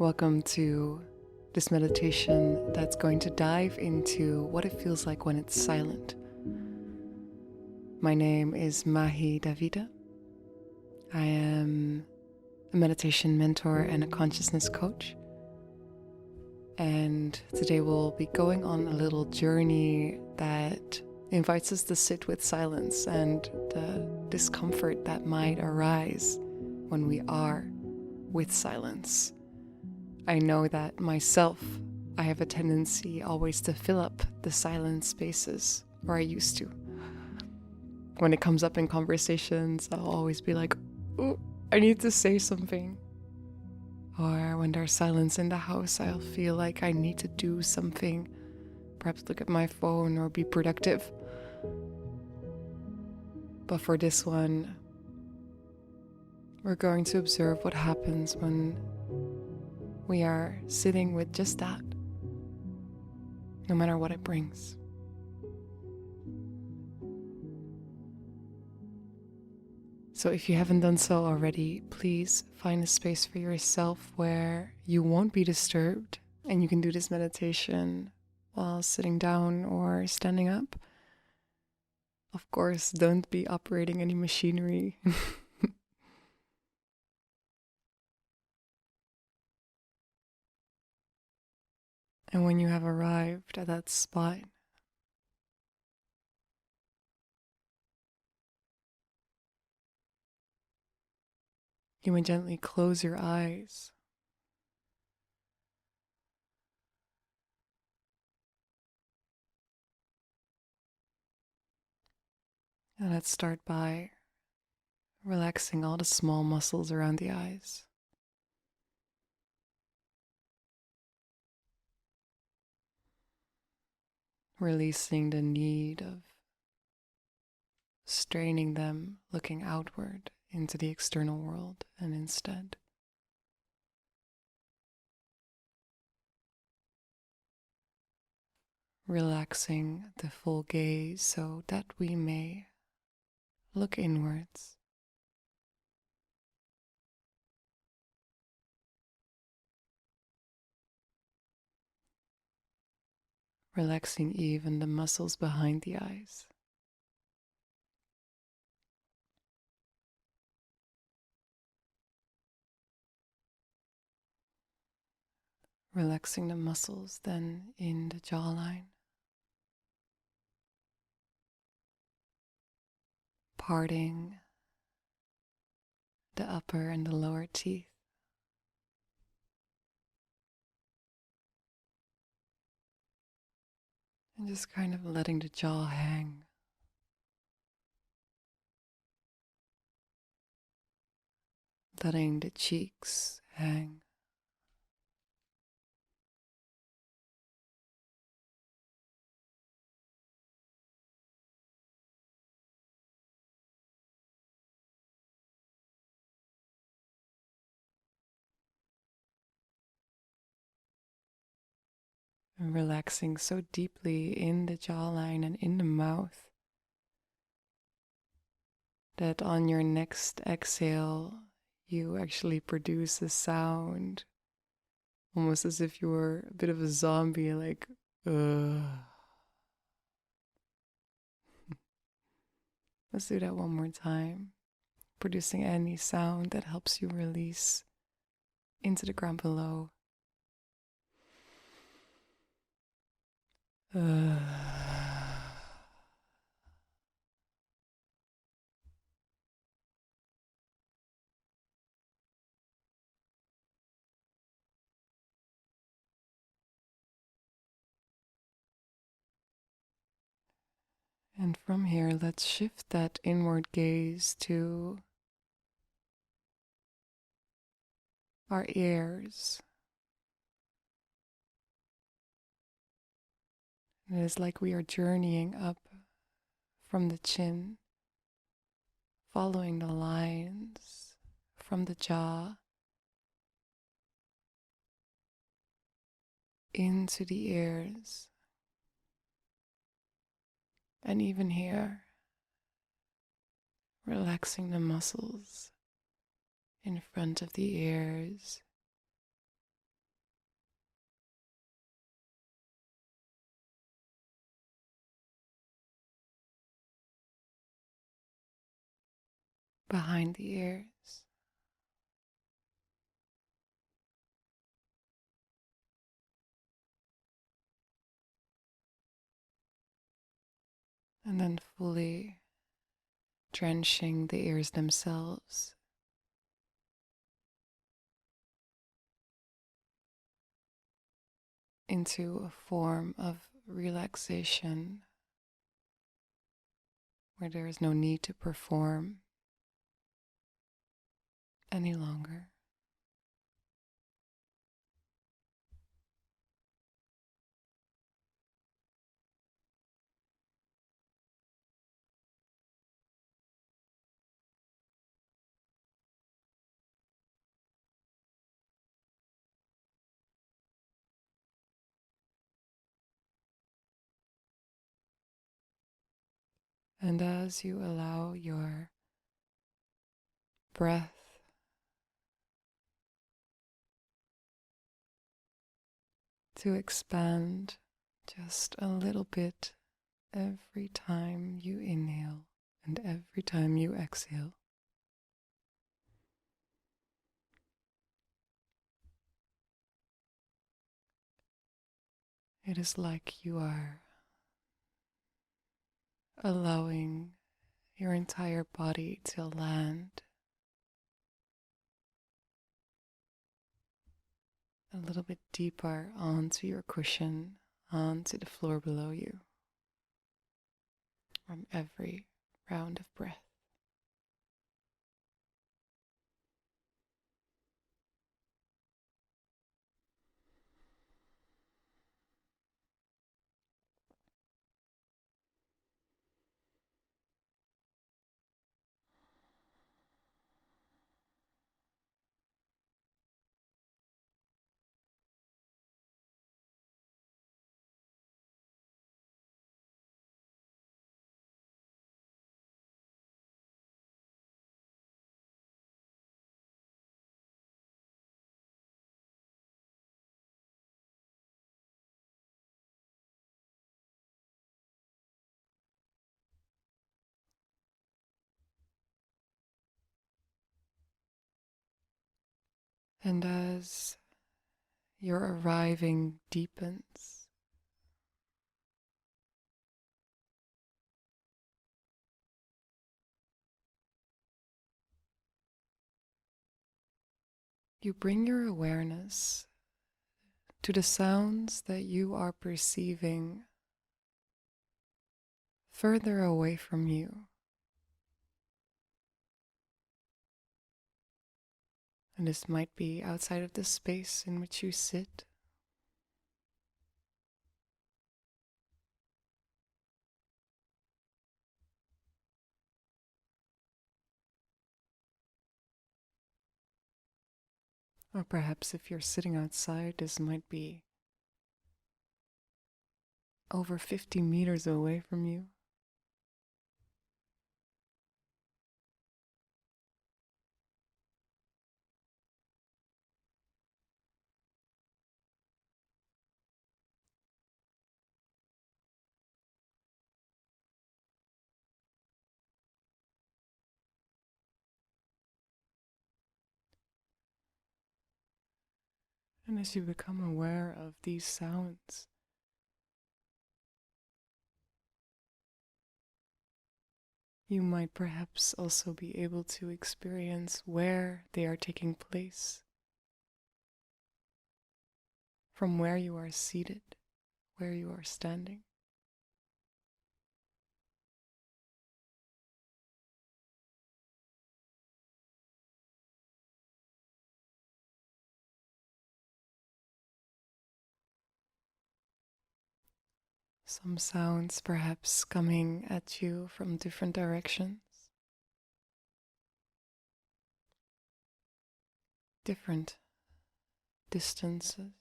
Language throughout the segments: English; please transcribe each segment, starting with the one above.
Welcome to this meditation that's going to dive into what it feels like when it's silent. My name is Mahi Davida. I am a meditation mentor and a consciousness coach. And today we'll be going on a little journey that invites us to sit with silence and the discomfort that might arise when we are with silence. I know that myself, I have a tendency always to fill up the silent spaces, or I used to. When it comes up in conversations, I'll always be like, "Ooh, I need to say something." Or when there's silence in the house, I'll feel like I need to do something, perhaps look at my phone or be productive. But for this one, we're going to observe what happens when we are sitting with just that, no matter what it brings. So if you haven't done so already, please find a space for yourself where you won't be disturbed and you can do this meditation while sitting down or standing up. Of course, don't be operating any machinery. And when you have arrived at that spot, you may gently close your eyes. And let's start by relaxing all the small muscles around the eyes. Releasing the need of straining them, looking outward into the external world, and instead relaxing the full gaze so that we may look inwards. Relaxing even the muscles behind the eyes. Relaxing the muscles then in the jawline. Parting the upper and the lower teeth. And just kind of letting the jaw hang. Letting the cheeks hang. And relaxing so deeply in the jawline and in the mouth that on your next exhale, you actually produce a sound almost as if you were a bit of a zombie, like, ugh. Let's do that one more time, producing any sound that helps you release into the ground below. And from here, let's shift that inward gaze to our ears. It is like we are journeying up from the chin, following the lines from the jaw into the ears. And even here, relaxing the muscles in front of the ears, behind the ears. And then fully drenching the ears themselves into a form of relaxation where there is no need to perform any longer. And as you allow your breath to expand just a little bit every time you inhale and every time you exhale, it is like you are allowing your entire body to land a little bit deeper onto your cushion, onto the floor below you from every round of breath. And as your arriving deepens, you bring your awareness to the sounds that you are perceiving further away from you. And this might be outside of the space in which you sit, or perhaps if you're sitting outside, this might be over 50 meters away from you. And as you become aware of these sounds, you might perhaps also be able to experience where they are taking place, from where you are seated, where you are standing. Some sounds perhaps coming at you from different directions, different distances.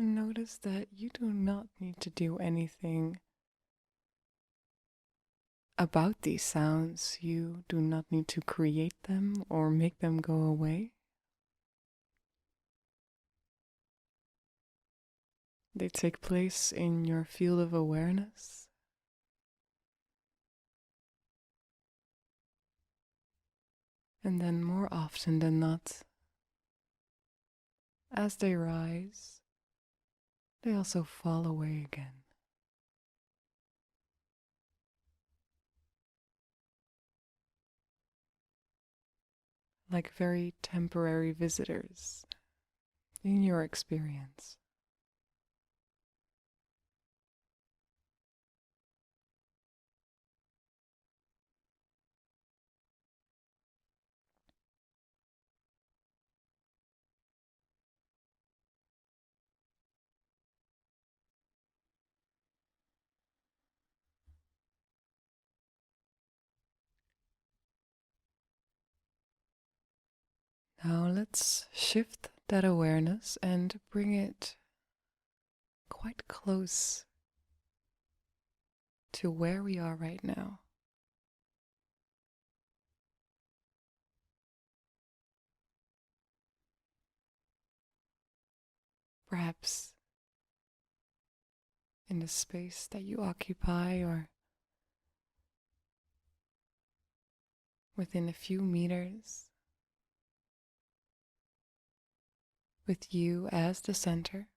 And notice that you do not need to do anything about these sounds. You do not need to create them or make them go away. They take place in your field of awareness. And then, more often than not, as they rise, they also fall away again. Like very temporary visitors in your experience. Now let's shift that awareness and bring it quite close to where we are right now. Perhaps in the space that you occupy or within a few meters, with you as the center.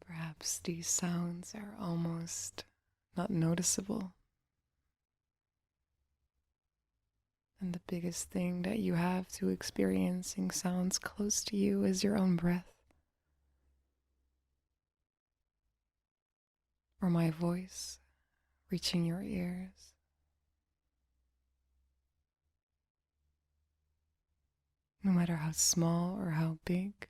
Perhaps these sounds are almost not noticeable. And the biggest thing that you have to experiencing sounds close to you is your own breath, or my voice reaching your ears. No matter how small or how big.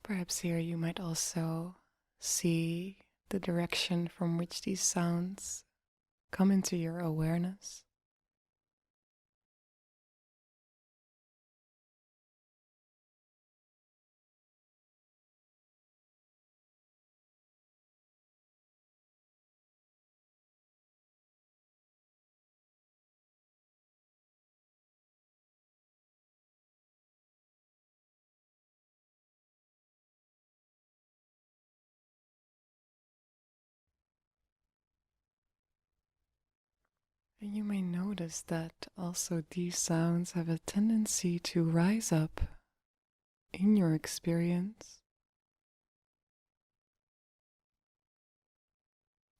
Perhaps here you might also see the direction from which these sounds come into your awareness. And you may notice that also these sounds have a tendency to rise up in your experience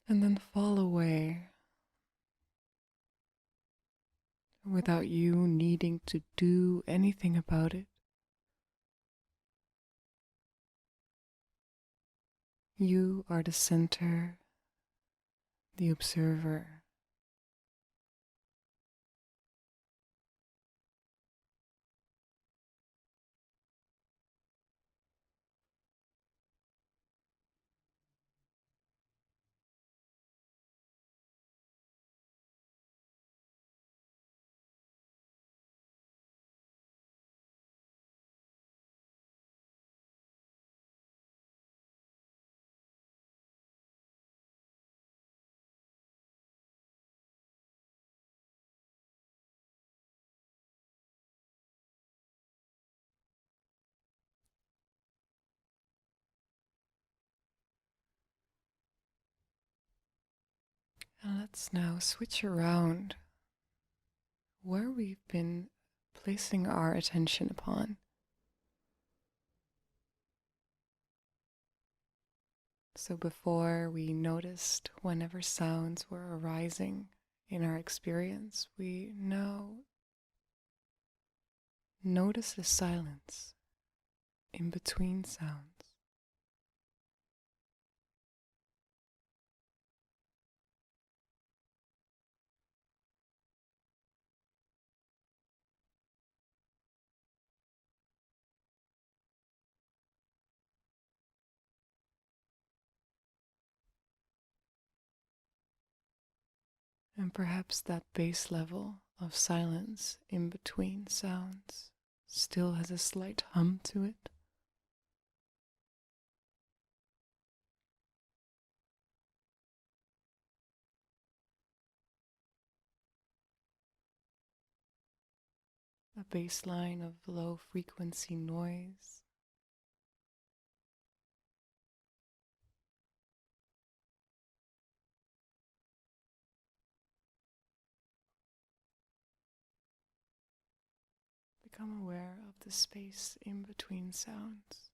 and then fall away without you needing to do anything about it. You are the center, the observer. And let's now switch around where we've been placing our attention upon. So before we noticed whenever sounds were arising in our experience, we now notice the silence in between sounds. And perhaps that base level of silence in between sounds still has a slight hum to it. A baseline of low frequency noise. Become aware of the space in between sounds.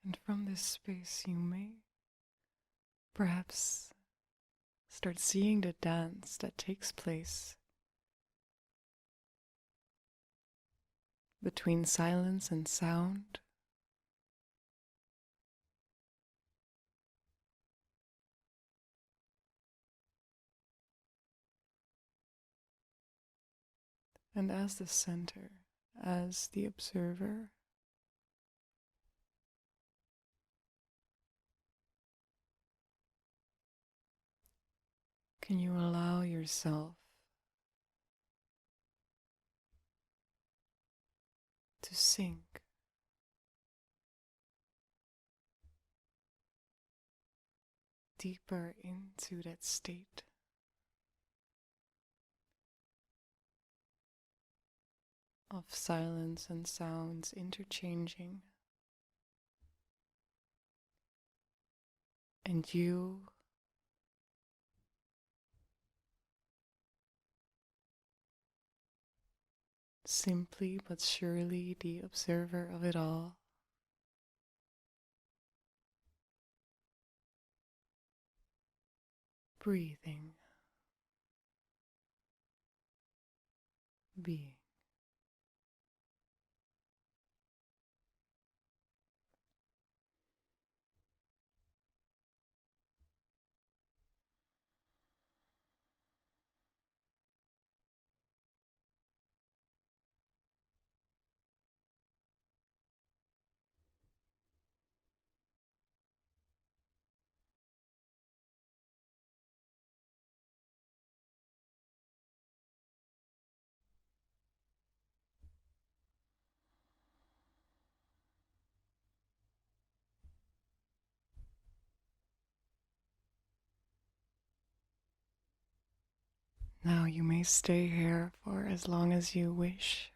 And from this space, you may perhaps start seeing the dance that takes place between silence and sound. And as the center, as the observer, can you allow yourself to sink deeper into that state of silence and sounds interchanging, and you simply but surely the observer of it all, breathing, being. Now you may stay here for as long as you wish.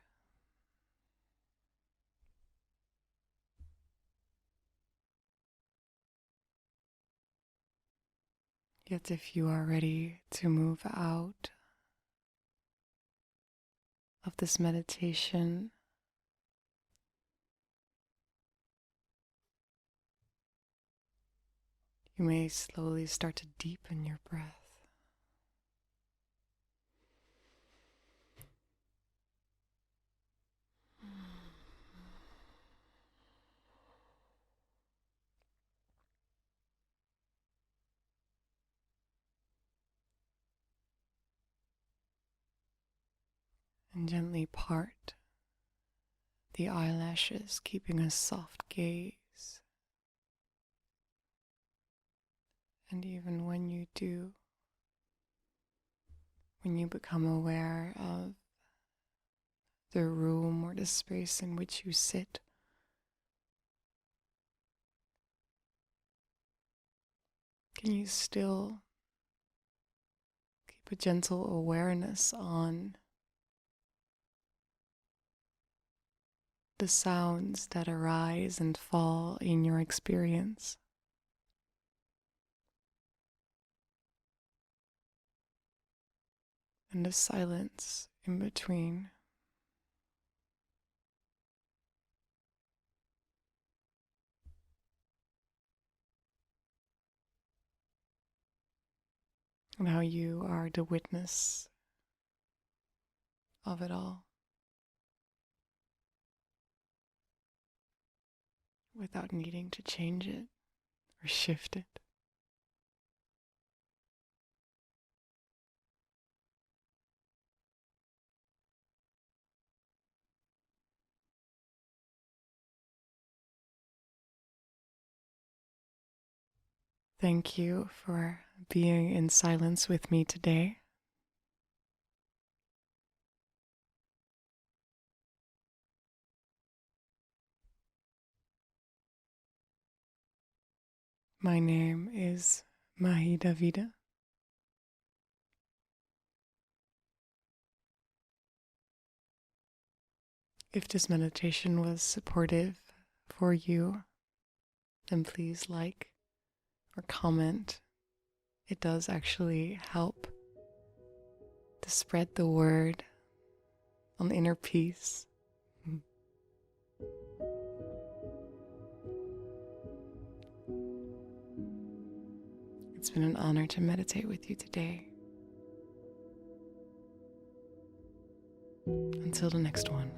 Yet if you are ready to move out of this meditation, you may slowly start to deepen your breath. and gently part the eyelashes, keeping a soft gaze. And even when you do, when you become aware of the room or the space in which you sit, can you still keep a gentle awareness on the sounds that arise and fall in your experience? And the silence in between. And how you are the witness of it all, without needing to change it or shift it. Thank you for being in silence with me today. My name is Mahi Davida. If this meditation was supportive for you, then please like or comment. It does actually help to spread the word on inner peace. It's been an honor to meditate with you today. Until the next one.